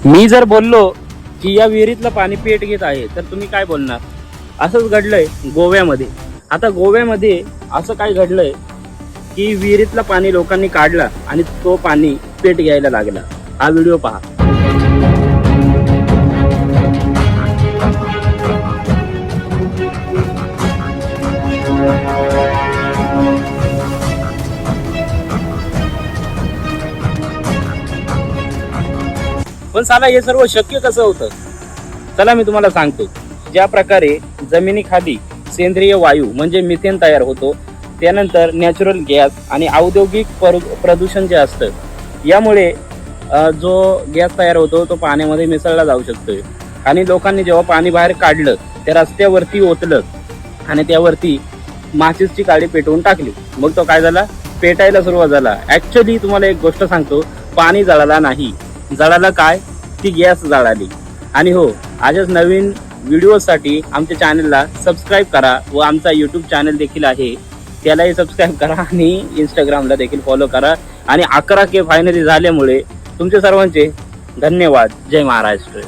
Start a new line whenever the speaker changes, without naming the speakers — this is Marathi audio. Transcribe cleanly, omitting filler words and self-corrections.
मी जर बोललो की या विहिरीतलं पाणी पेट घेत आहे तर तुम्ही काय बोलणार? असंच घडलंय गोव्यामध्ये. आता गोव्यामध्ये असं काय घडलंय की विहिरीतलं पाणी लोकांनी काढला आणि तो पाणी पेट घ्यायला लागला. हा व्हिडिओ पहा. पण साला हे सर्व शक्य कसं होतं? चला मी तुम्हाला सांगतो. ज्या प्रकारे जमिनीखाली सेंद्रिय वायू म्हणजे मिथेन तयार होतो, त्यानंतर नॅचरल गॅस आणि औद्योगिक प्रदूषण जे असतं, यामुळे जो गॅस तयार होतो तो पाण्यामध्ये मिसळला जाऊ शकतोय. आणि लोकांनी जेव्हा पाणी बाहेर काढलं त्या रस्त्यावरती ओतलं आणि त्यावरती माचीसची काडी पेटवून टाकली. मग तो काय झाला? पेटायला सुरुवात झाला. ऍक्च्युअली तुम्हाला एक गोष्ट सांगतो, पाणी जळाला नाही, जळाला काय? ती गॅस जळाली. आणि हो, आजच नवीन व्हिडिओसाठी आमच्या चॅनलला सबस्क्राईब करा व आमचा यूट्यूब चॅनल देखील आहे, त्यालाही सबस्क्राईब करा आणि इंस्टाग्रामला देखील फॉलो करा. आणि 11K फायनली झाल्यामुळे तुमच्या सर्वांचे धन्यवाद. जय महाराष्ट्र.